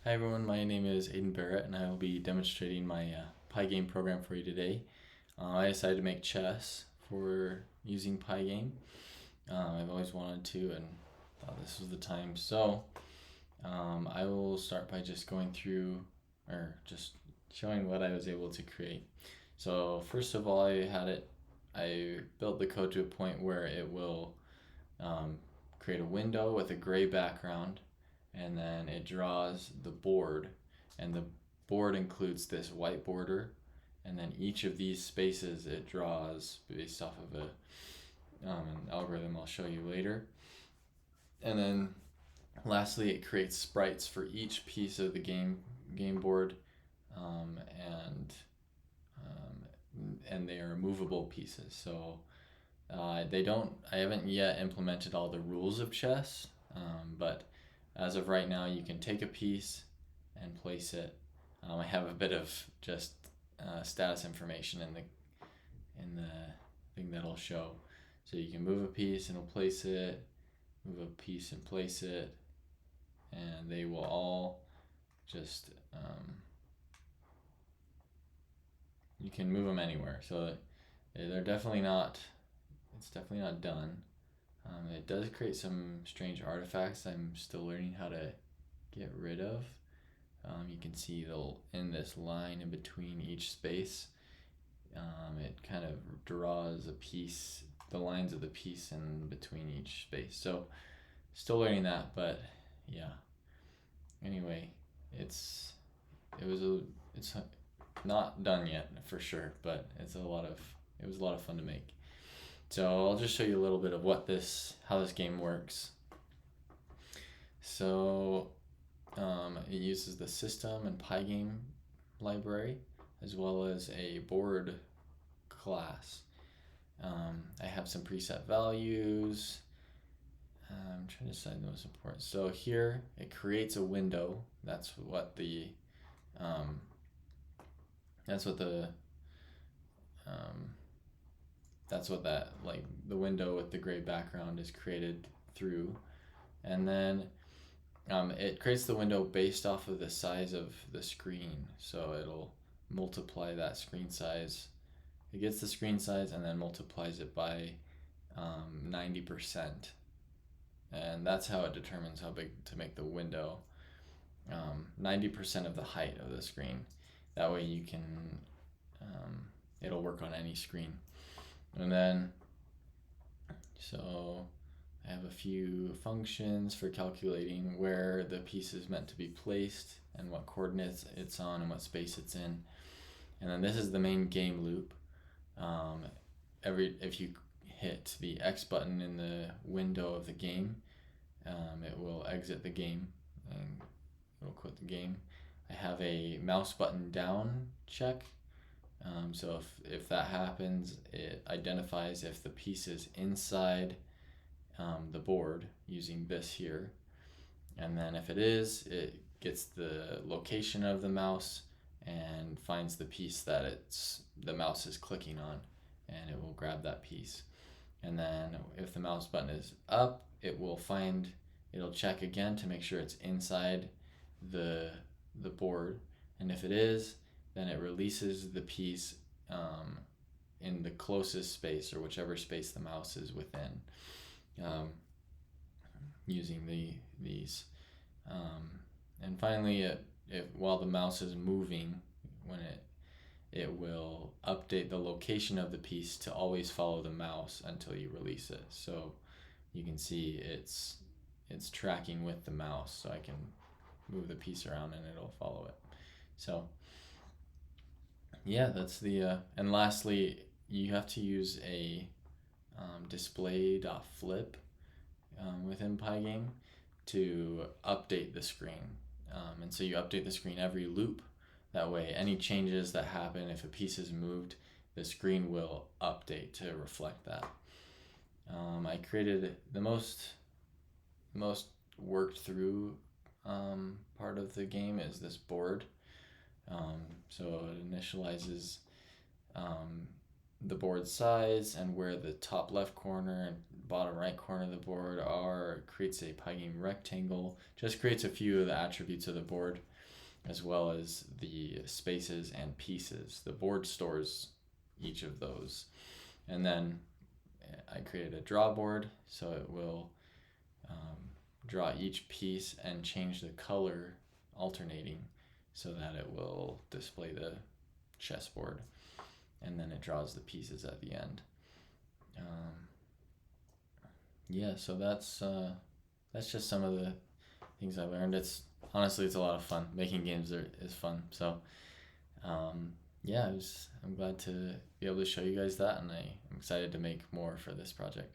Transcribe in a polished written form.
Hi everyone, my name is Aiden Barrett and I will be demonstrating my Pygame program for you today. I decided to make chess for using Pygame. I've always wanted to and thought this was the time. I will start by just going through or just showing what I was able to create. So first of all, I built the code to a point where it will create a window with a gray background, and then it draws the board, and the board includes this white border, and then each of these spaces it draws based off of an algorithm I'll show you later. And then lastly, it creates sprites for each piece of the game board, um, and and they are movable pieces. I haven't yet implemented all the rules of chess, but as of right now, you can take a piece and place it. I have a bit of just status information in the thing that I'll show. So you can move a piece and it'll place it, move a piece and place it, and they will all just you can move them anywhere. So they're definitely not. It's definitely not done. It does create some strange artifacts I'm still learning how to get rid of. You can see in this line in between each space, it kind of draws the lines of the piece in between each space. So still learning that, but yeah. Anyway, it's it was a it's not done yet for sure, but it was a lot of fun to make. So I'll just show you a little bit of how this game works. So it uses the system and Pygame library as well as a board class. I have some preset values. I'm trying to decide the most important. So here it creates a window. Um, that's what the um, that's what that like the window with the gray background is created through, and then it creates the window based off of the size of the screen. So it'll multiply that screen size. It gets the screen size and then multiplies it by 90%, and that's how it determines how big to make the window. 90% of the height of the screen. That way you can it'll work on any screen. And then so I have a few functions for calculating where the piece is meant to be placed and what coordinates it's on and what space it's in. And then this is the main game loop. If you hit the X button in the window of the game, it will exit the game and it will quit the game. I have a mouse button down check. So if that happens, it identifies if the piece is inside the board using this here. And then if it is, it gets the location of the mouse and finds the piece that the mouse is clicking on, and it will grab that piece. And then if the mouse button is up, it'll check again to make sure it's inside the board. And if it is, then it releases the piece in the closest space or whichever space the mouse is within, using these. And finally, while the mouse is moving, when it will update the location of the piece to always follow the mouse until you release it. So you can see it's tracking with the mouse, so I can move the piece around and it'll follow it. So yeah, that's and lastly, you have to use a display.flip within Pygame to update the screen. And so you update the screen every loop. That way, any changes that happen, if a piece is moved, the screen will update to reflect that. I created the most worked through part of the game is this board. So it initializes the board size and where the top left corner and bottom right corner of the board are. It creates a Pygame rectangle, just creates a few of the attributes of the board. as well as the spaces and pieces. The board stores each of those. And then I created a draw board, so it will draw each piece and change the color alternating so that it will display the chessboard, and then it draws the pieces at the end. Yeah, so that's just some of the things I learned. It's honestly, it's a lot of fun. Making games is fun. So yeah, I'm glad to be able to show you guys that, and I'm excited to make more for this project.